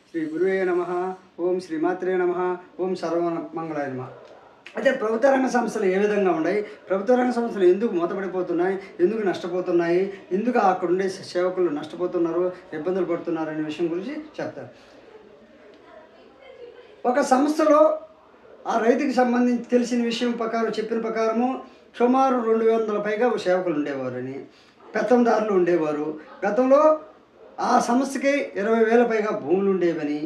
శ్రీ గురువే నమ. ఓం శ్రీమాత్రే నమ. ఓం సర్వమంగళాయ నమ. అయితే ప్రభుత్వ రంగ సంస్థలు ఏ విధంగా ఉన్నాయి, ప్రభుత్వ రంగ సంస్థలు ఎందుకు మూతపడిపోతున్నాయి, ఎందుకు నష్టపోతున్నాయి, ఎందుకు అక్కడ ఉండే సేవకులు నష్టపోతున్నారు, ఇబ్బందులు పడుతున్నారు అనే విషయం గురించి చెప్తారు. ఒక సంస్థలో ఆ రైతుకి సంబంధించి తెలిసిన విషయం ప్రకారం చెప్పిన ప్రకారము సుమారు 200 పైగా సేవకులు ఉండేవారని, పెత్తందారులు ఉండేవారు. గతంలో ఆ సంస్థకి 20,000 పైగా భూములు ఉండేవని,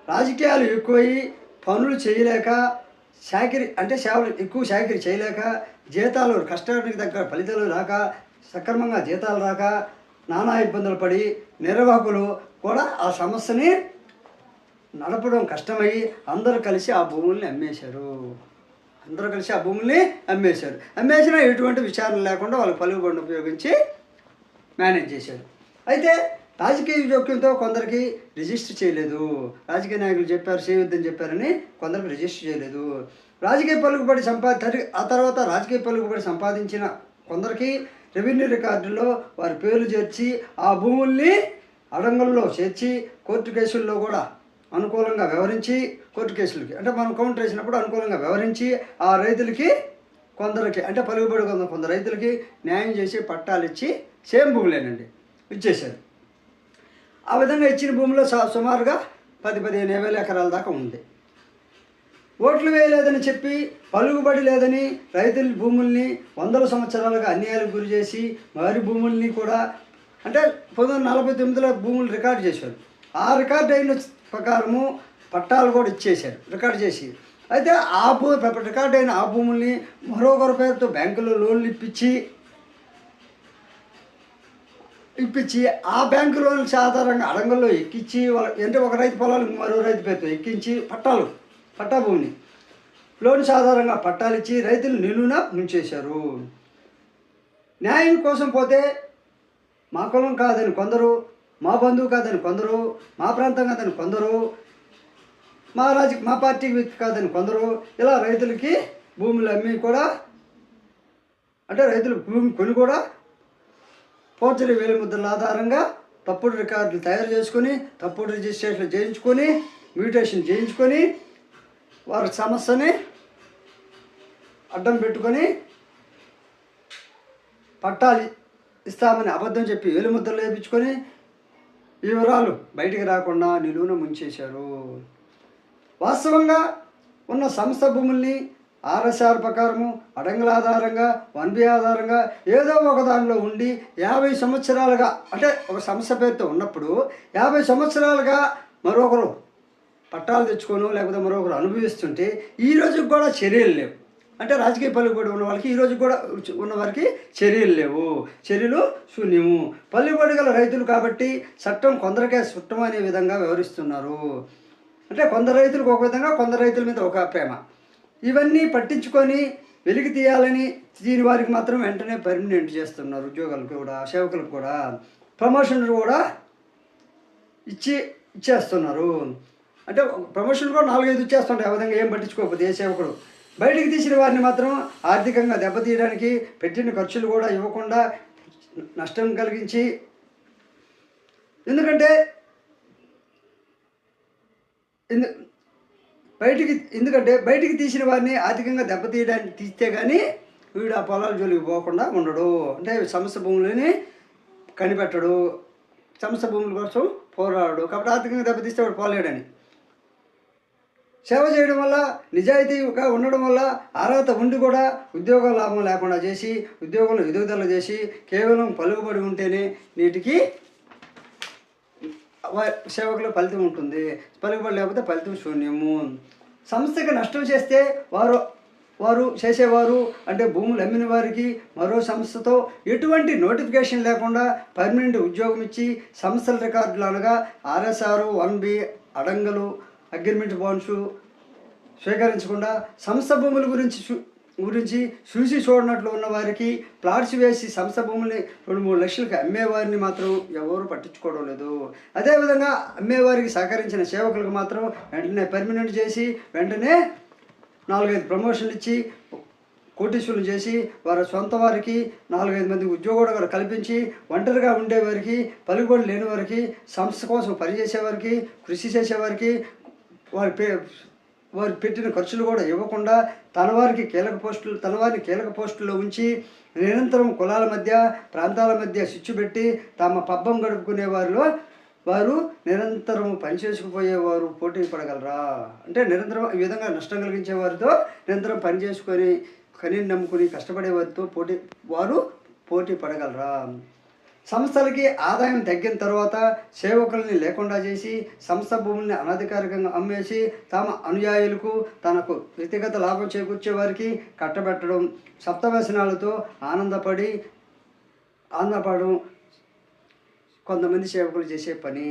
రాజకీయాలు ఎక్కువయ్యి పనులు చేయలేక సేవలు ఎక్కువ చాకిరీ చేయలేక, జీతాలు కష్టానికి తగ్గ ఫలితాలు రాక, సక్రమంగా జీతాలు రాక నానా ఇబ్బందులు పడి నిర్వాహకులు కూడా ఆ సమస్యని నడపడం కష్టమై అందరూ కలిసి ఆ భూముల్ని అమ్మేశారు. అమ్మేసినా ఎటువంటి విచారణ లేకుండా వాళ్ళ పలుకుబడిని ఉపయోగించి మేనేజ్ చేశారు. అయితే రాజకీయ జోక్యంతో కొందరికి రిజిస్టర్ చేయలేదు. రాజకీయ నాయకులు చెప్పారు చేయొద్దని చెప్పారని కొందరికి రిజిస్టర్ చేయలేదు. ఆ తర్వాత రాజకీయ పలుకుబడి సంపాదించిన కొందరికి రెవెన్యూ రికార్డుల్లో వారి పేర్లు చేర్చి ఆ భూముల్ని అడంగల్లో చేర్చి కోర్టు కేసుల్లో కూడా అనుకూలంగా వ్యవహరించి, కోర్టు కేసులకి అంటే మనం కౌంటర్ వేసినప్పుడు అనుకూలంగా వ్యవహరించి ఆ రైతులకి కొందరికి అంటే పలుకుబడి కొందరు రైతులకి న్యాయం చేసి పట్టాలు ఇచ్చి సేమ్ భూములేనండి ఇచ్చేశారు. ఆ విధంగా ఇచ్చిన భూమిలో సుమారుగా 10-15 ఎకరాల దాకా ఉంది. ఓట్లు వేయలేదని చెప్పి, పలుకుబడి లేదని రైతుల భూముల్ని 100 సంవత్సరాలుగా అన్యాయాలకు గురి చేసి వారి భూముల్ని కూడా అంటే 1949లో భూములు రికార్డు చేశారు. ఆ రికార్డు అయిన ప్రకారము పట్టాలు కూడా ఇచ్చేశారు రికార్డు చేసి. అయితే రికార్డు అయిన ఆ భూముల్ని మరొకరి పేరుతో బ్యాంకులో లోన్లు ఇప్పించి ఆ బ్యాంకు లోన్ల ఆధారంగా అడంగల్లో ఎక్కించి అంటే ఒక రైతు పొలాలు మరో రైతు పేరుతో ఎక్కించి పట్టా భూమిని లోన్స్ ఆధారంగా పట్టాలు ఇచ్చి రైతులు నిలువున ముంచేశారు. న్యాయం కోసం పోతే మా కులం కాదని కొందరు, మా బంధువు కాదని కొందరు, మా ప్రాంతం కాదని కొందరు, మా పార్టీ వ్యక్తి కాదని కొందరు, ఇలా రైతులకి భూములు అమ్మి కూడా అంటే రైతులు భూమి కొని కూడా పోర్చరీ వేలిముద్రల ఆధారంగా తప్పుడు రికార్డులు తయారు చేసుకొని, తప్పుడు రిజిస్ట్రేషన్లు చేయించుకొని, మ్యూటేషన్ చేయించుకొని వారి సమస్యని అడ్డం పెట్టుకొని పట్టాలు ఇస్తామని అబద్ధం చెప్పి వేలిముద్రలు వేయించుకొని వివరాలు బయటికి రాకుండా నిలువున ముంచేశారు. వాస్తవంగా ఉన్న సంస్థ భూముల్ని ఆర్ఎస్ఆర్ ప్రకారము అడంగుల ఆధారంగా 1B ఆధారంగా ఏదో ఒక దానిలో ఉండి 50 సంవత్సరాలుగా అంటే ఒక సంస్థ పేరుతో ఉన్నప్పుడు 50 సంవత్సరాలుగా మరొకరు పట్టాలు తెచ్చుకోను లేకపోతే మరొకరు అనుభవిస్తుంటే ఈ రోజుకి కూడా చర్యలు లేవు. అంటే రాజకీయ పలుకుబడి ఉన్న వాళ్ళకి ఈ రోజు కూడా ఉన్న వారికి చర్యలు లేవు, చర్యలు శూన్యము. పలుకుబడి గల రైతులు కాబట్టి చట్టం కొందరికే చుట్టం అనే విధంగా వ్యవహరిస్తున్నారు. అంటే కొందరు రైతులకు ఒక విధంగా, కొందరు రైతుల మీద ఒక ప్రేమ. ఇవన్నీ పట్టించుకొని వెలికి తీయాలని దీని వారికి మాత్రం వెంటనే పర్మనెంట్ చేస్తున్నారు. ఉద్యోగాలకు కూడా, సేవకులకు కూడా ప్రమోషన్లు కూడా ఇచ్చేస్తున్నారు. అంటే ప్రమోషన్లు కూడా 4-5 ఇచ్చేస్తుంటారు. ఆ విధంగా ఏం పట్టించుకోకపోతే ఏ సేవకుడు బయటికి తీసిన వారిని మాత్రం ఆర్థికంగా దెబ్బతీయడానికి పెట్టిన ఖర్చులు కూడా ఇవ్వకుండా నష్టం కలిగించి, ఎందుకంటే బయటికి తీసిన వారిని ఆర్థికంగా దెబ్బతీయడానికి తీస్తే కానీ వీడు ఆ పొలాల జోలికి పోకుండా ఉండడు. అంటే సంస్థ భూములని కనిపెట్టడు, సంస్థ భూముల కోసం పోరాడు. కాబట్టి ఆర్థికంగా దెబ్బతీస్తే వాడు పోలేడని. సేవ చేయడం వల్ల, నిజాయితీగా ఉండడం వల్ల, అర్హత ఉండి కూడా ఉద్యోగ లాభం లేకుండా చేసి, ఉద్యోగంలో ఎదుగుదల చేసి కేవలం పలుకుబడి ఉంటేనే నేటికి సేవకుల ఫలితం ఉంటుంది. పలుకుబడి లేకపోతే ఫలితం శూన్యము. సంస్థకి నష్టం చేస్తే వారు చేసేవారు అంటే భూములు అమ్మిన వారికి మరో సంస్థతో ఎటువంటి నోటిఫికేషన్ లేకుండా పర్మనెంట్ ఉద్యోగం ఇచ్చి సంస్థల రికార్డులు అనగా ఆర్ఎస్ఆర్, 1B, అడంగలు, అగ్రిమెంట్ బాండ్స్ స్వీకరించకుండా సంస్థ భూముల గురించి చూసి చూడనట్లు ఉన్న వారికి ప్లాట్స్ వేసి సంస్థ భూముల్ని 2-3 లక్షలకు అమ్మేవారిని మాత్రం ఎవరు పట్టించుకోవడం లేదు. అదేవిధంగా అమ్మేవారికి సహకరించిన సేవకులకు మాత్రం వెంటనే పర్మనెంట్ చేసి వెంటనే 4-5 ప్రమోషన్లు ఇచ్చి కోటీశ్వరులు చేసి వారి సొంత వారికి 4-5 మంది ఉద్యోగాలు కల్పించి ఒంటరిగా ఉండేవారికి, పలుకుబడి లేని వారికి, సంస్థ కోసం పనిచేసేవారికి, కృషి చేసేవారికి వారు పెట్టిన ఖర్చులు కూడా ఇవ్వకుండా తన వారిని కీలక పోస్టుల్లో ఉంచి నిరంతరం కులాల మధ్య, ప్రాంతాల మధ్య చిచ్చు పెట్టి తమ పబ్బం గడుపుకునే వారు నిరంతరం పనిచేసుకుపోయేవారు పోటీ పడగలరా? అంటే నిరంతరం ఈ విధంగా నష్టం కలిగించే వారితో నిరంతరం పనిచేసుకొని కనీని నమ్ముకుని కష్టపడే వారితో పోటీ పడగలరా? సంస్థలకి ఆదాయం తగ్గిన తర్వాత సేవకుల్ని లేకుండా చేసి సంస్థ భూముల్ని అనధికారికంగా అమ్మేసి తమ అనుయాయులకు తనకు వ్యక్తిగత లాభం చేకూర్చే వారికి కట్టబెట్టడం, సప్తవ్యసనాలతో ఆనందపడడం కొంతమంది సేవకులు చేసే పని.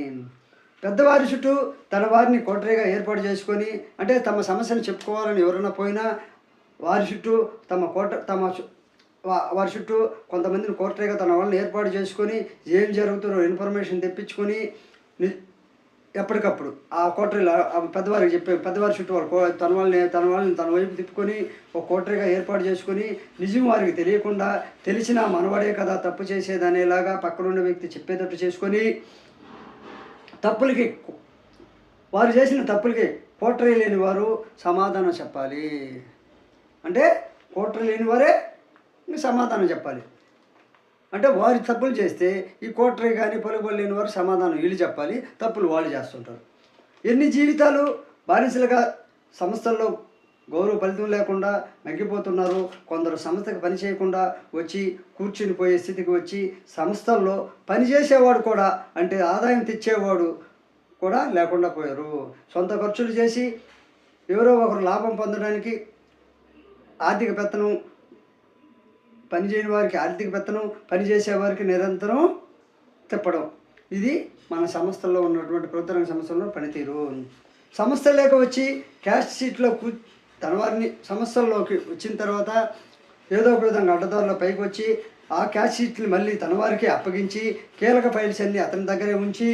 పెద్దవారి చుట్టూ తన వారిని కోటరీగా ఏర్పాటు చేసుకొని, అంటే తమ సమస్యను చెప్పుకోవాలని ఎవరైనా పోయినా వారి చుట్టూ వారి చుట్టూ కొంతమందిని కోటరీగా తన వాళ్ళని ఏర్పాటు చేసుకొని ఏం జరుగుతుందో ఇన్ఫర్మేషన్ తెప్పించుకొని ఎప్పటికప్పుడు ఆ కోటరీలో పెద్దవారికి పెద్దవారి చుట్టూ తన వాళ్ళని తన వైపు తిప్పుకొని ఒక కోటరీగా ఏర్పాటు చేసుకొని నిజం వారికి తెలియకుండా తెలిసినా మనవాడే కదా తప్పు చేసేదనేలాగా పక్కనున్న వ్యక్తి చెప్పేటట్టు చేసుకొని వారు చేసిన తప్పులకి కోటరీ లేని వారు సమాధానం చెప్పాలి. అంటే కోటరీ లేని వారే సమాధానం చెప్పాలి. అంటే వారి తప్పులు చేస్తే ఈ కోటరీ కానీ పలుకుబడి లేని వారు సమాధానం వీళ్ళు చెప్పాలి, తప్పులు వాళ్ళు చేస్తుంటారు. ఎన్ని జీవితాలు బానిసలుగా సంస్థల్లో గౌరవ ఫలితం లేకుండా మగ్గిపోతున్నారు. కొందరు సంస్థకి పని చేయకుండా వచ్చి కూర్చుని పోయే స్థితికి వచ్చి సంస్థల్లో పనిచేసేవాడు కూడా, అంటే ఆదాయం తెచ్చేవాడు కూడా లేకుండా పోయారు. సొంత ఖర్చులు చేసి ఎవరో ఒకరు లాభం పొందడానికి ఆర్థిక పెత్తనం, పనిచేయని వారికి ఆర్థిక పెత్తనం, పనిచేసేవారికి నిరంతరం తిప్పడం. ఇది మన సంస్థల్లో ఉన్నటువంటి ప్రభుత్వ రంగ సంస్థల్లో పనితీరు. సంస్థ లేక వచ్చి క్యాష్ షీట్లో తన వారిని సంస్థల్లోకి వచ్చిన తర్వాత ఏదో ఒక విధంగా అడ్డదారులో పైకి వచ్చి ఆ క్యాష్ షీట్లు మళ్ళీ తన వారికి అప్పగించి కీలక ఫైల్స్ అన్నీ అతని దగ్గరే ఉంచి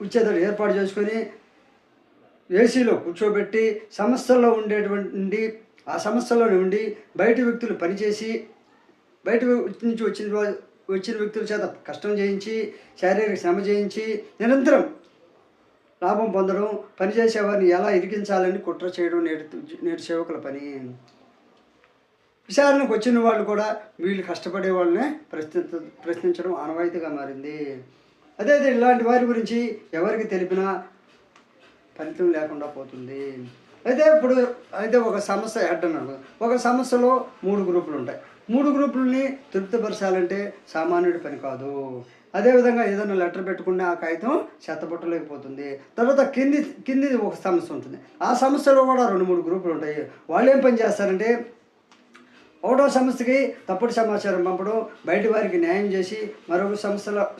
వచ్చేటట్టు ఏర్పాటు చేసుకొని ఏసీలో కూర్చోబెట్టి సంస్థల్లో ఉండేటువంటి ఆ సంస్థలోనే ఉండి బయట వ్యక్తులు పనిచేసి బయట నుంచి వచ్చిన వ్యక్తుల చేత కష్టం చేయించి శారీరక శ్రమ చేయించి నిరంతరం లాభం పొందడం, పనిచేసేవారిని ఎలా ఇరికించాలని కుట్ర చేయడం నేటి సేవకుల పని. విచారణకు వచ్చిన వాళ్ళు కూడా వీళ్ళు కష్టపడే వాళ్ళనే ప్రశ్నించడం ఆనవాయితీగా మారింది. అదే ఇలాంటి వారి గురించి ఎవరికి తెలిపినా ఫలితం లేకుండా పోతుంది. అయితే ఒక సమస్య అడ్డన్నాడు. ఒక సమస్యలో 3 గ్రూపులు ఉంటాయి. 3 గ్రూపులని తృప్తిపరచాలంటే సామాన్యుడి పని కాదు. అదేవిధంగా ఏదైనా లెటర్ పెట్టుకుంటే ఆ కాగితం చెత్తబుట్టలేకపోతుంది. తర్వాత కింది ఒక సమస్య ఉంటుంది. ఆ సమస్యలో కూడా 2-3 గ్రూపులు ఉంటాయి. వాళ్ళు ఏం పని చేస్తారంటే ఒకటో సంస్థకి తప్పుడు సమాచారం పంపడం, బయట వారికి న్యాయం చేసి మరొక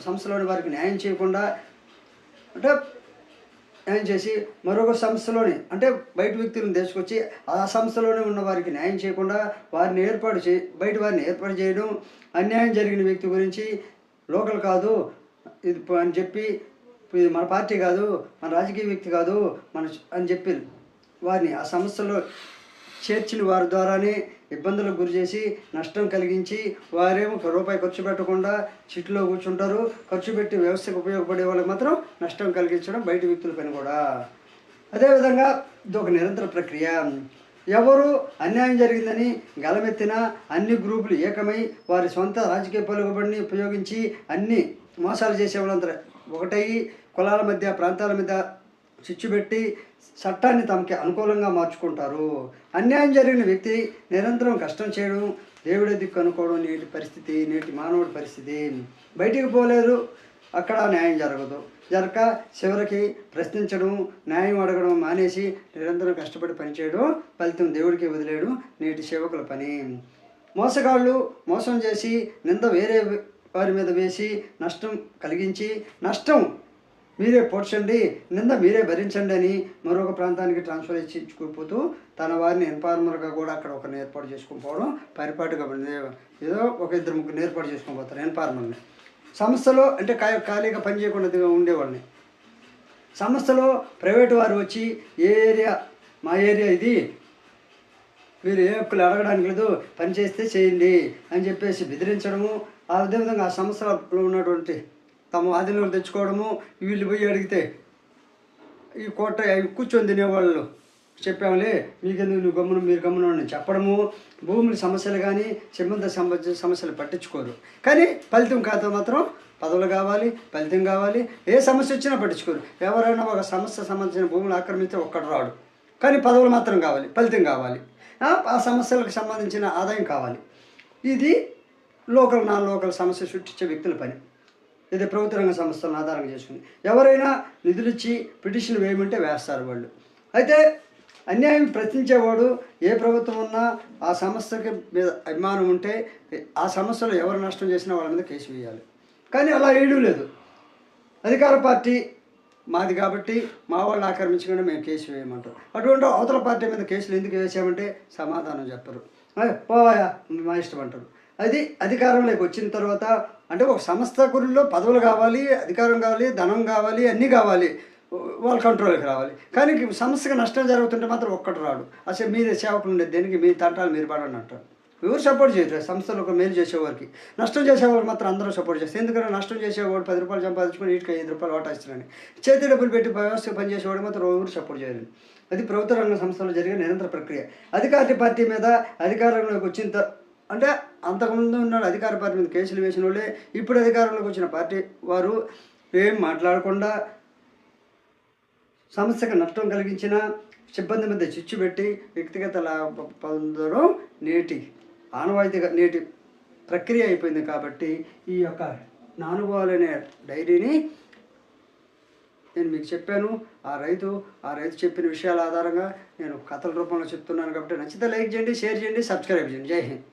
సంస్థలోని వారికి న్యాయం చేయకుండా, అంటే న్యాయం చేసి మరొక సంస్థలోని, అంటే బయట వ్యక్తులను తీసుకొచ్చి ఆ సంస్థలోనే ఉన్న వారికి న్యాయం చేయకుండా బయట వారిని ఏర్పాటు చేయడం, అన్యాయం జరిగిన వ్యక్తి గురించి లోకల్ కాదు ఇది అని చెప్పి, ఇది మన పార్టీ కాదు, మన రాజకీయ వ్యక్తి కాదు అని చెప్పి వారిని ఆ సంస్థలో చేర్చిన వారి ద్వారానే ఇబ్బందులకు గురి చేసి నష్టం కలిగించి వారేమో రూపాయి ఖర్చు పెట్టకుండా చిట్టులో కూర్చుంటారు. ఖర్చు పెట్టి వ్యవస్థకు ఉపయోగపడే వాళ్ళకి మాత్రం నష్టం కలిగించడం బయట వ్యక్తుల పని కూడా. అదేవిధంగా ఇది ఒక నిరంతర ప్రక్రియ. ఎవరు అన్యాయం జరిగిందని గలమెత్తినా అన్ని గ్రూపులు ఏకమై వారి సొంత రాజకీయ పలుకుబడిని ఉపయోగించి అన్ని మోసాలు చేసేవాళ్ళంతా ఒకటయ్యి కులాల మధ్య, ప్రాంతాల మధ్య చిచ్చుపెట్టి చట్టాన్ని తమకి అనుకూలంగా మార్చుకుంటారు. అన్యాయం జరిగిన వ్యక్తి నిరంతరం కష్టం చేయడం, దేవుడి దిక్కు అనుకోవడం నేటి మానవుడి పరిస్థితి. బయటికి పోలేదు, అక్కడ న్యాయం జరగక చివరికి ప్రశ్నించడం, న్యాయం అడగడం మానేసి నిరంతరం కష్టపడి పనిచేయడం, ఫలితం దేవుడికి వదిలేయడం నేటి సేవకుల పని. మోసగాళ్ళు మోసం చేసి నింద వేరే వారి మీద వేసి నష్టం కలిగించి, నష్టం మీరే పోడ్చండి, నింద మీరే భరించండి అని మరొక ప్రాంతానికి ట్రాన్స్ఫర్ ఇచ్చుకుపోతూ తన వారిని ఇన్ఫార్మర్గా కూడా అక్కడ ఒకరిని ఏర్పాటు చేసుకుని పోవడం పరిపాటుగా ఏదో 1-2-3 ఏర్పాటు చేసుకొని పోతారు ఇన్ఫార్మర్ని. సంస్థలో అంటే ఖాళీగా పనిచేయకుండా ఉండేవాళ్ళని సంస్థలో ప్రైవేటు వారు వచ్చి మా ఏరియా ఇది, మీరు ఏ హక్కులు అడగడానికి లేదు, పని చేస్తే చేయండి అని చెప్పేసి బెదిరించడము, అదేవిధంగా ఆ సంస్థలో ఉన్నటువంటి తమ ఆధీనంలో తెచ్చుకోవడము, వీళ్ళు పోయి అడిగితే ఈ కోట కూర్చొని తినేవాళ్ళు చెప్పాములే మీకెందుకు నువ్వు గమ్మున మీరు గమ్మున అని చెప్పడము, భూముల సమస్యలు కానీ సంబంధించిన సమస్యలు పట్టించుకోరు. కానీ ఫలితం కాదు మాత్రం పదవులు కావాలి, ఫలితం కావాలి, ఏ సమస్య వచ్చినా పట్టించుకోరు. ఎవరైనా ఒక సమస్య సంబంధించిన భూములు ఆక్రమిస్తే ఒక్కడు రాడు, కానీ పదవులు మాత్రం కావాలి, ఫలితం కావాలి, ఆ సమస్యలకు సంబంధించిన ఆదాయం కావాలి. ఇది నాన్ లోకల్ సమస్య సృష్టించే వ్యక్తుల పని. ఇది ప్రభుత్వ రంగ సంస్థలను ఆధారంగా చేసుకుని ఎవరైనా నిధులు ఇచ్చి పిటిషన్ వేయమంటే వేస్తారు వాళ్ళు. అయితే అన్యాయం ప్రశ్నించేవాడు ఏ ప్రభుత్వం ఉన్నా ఆ సంస్థకి మీద అభిమానం ఉంటే ఆ సమస్యలో ఎవరు నష్టం చేసినా వాళ్ళ మీద కేసు వేయాలి. కానీ అలా వేయడం లేదు. అధికార పార్టీ మాది కాబట్టి మా వాళ్ళు ఆక్రమించకుండా మేము కేసు వేయమంటారు. అటువంటి అవతల పార్టీ మీద కేసులు ఎందుకు వేసామంటే సమాధానం చెప్పరు, పోవాయా మా ఇష్టం అంటారు. అది అధికారంలోకి వచ్చిన తర్వాత అంటే ఒక సంస్థ గురిలో పదవులు కావాలి, అధికారం కావాలి, ధనం కావాలి, అన్నీ కావాలి, వాళ్ళ కంట్రోల్కి రావాలి. కానీ సంస్థకి నష్టం జరుగుతుంటే మాత్రం ఒక్కటి రాడు. అసలు మీరే సేవకులు ఉండేది దేనికి, మీ తంటాలు మీరు పడని అంటారు. ఎవరు సపోర్ట్ చేయరు. సంస్థలో ఒక మేలు చేసేవారికి, నష్టం చేసేవాళ్ళకి మాత్రం అందరూ సపోర్ట్ చేస్తారు. ఎందుకంటే నష్టం చేసేవాడు 10 రూపాయలు సంపాదించుకొని వీటికి 5 రూపాయలు వాటా ఇస్తున్నాను, చేతి డబ్బులు పెట్టి వ్యవస్థ పనిచేసేవాడు మాత్రం ఎవరు సపోర్ట్ చేయరు. అది ప్రభుత్వ రంగ సంస్థలో జరిగే నిరంతర ప్రక్రియ. అధికార పార్టీ మీద అధికారంలోకి వచ్చిన అంటే అంతకుముందు ఉన్నాడు అధికార పార్టీ మీద కేసులు వేసిన వాళ్ళే ఇప్పుడు అధికారంలోకి వచ్చిన పార్టీ వారు ఏం మాట్లాడకుండా సంస్థకు నష్టం కలిగించిన సిబ్బంది మీద చిచ్చు పెట్టి వ్యక్తిగత లాభం పొందడం నేటి ప్రక్రియ అయిపోయింది. కాబట్టి ఈ యొక్క నా అనుభవాలు అనే డైరీని నేను మీకు చెప్పాను. ఆ రైతు చెప్పిన విషయాల ఆధారంగా నేను కథల రూపంలో చెప్తున్నాను. కాబట్టి నచ్చితే లైక్ చేయండి, షేర్ చేయండి, సబ్స్క్రైబ్ చేయండి. జై హింద్.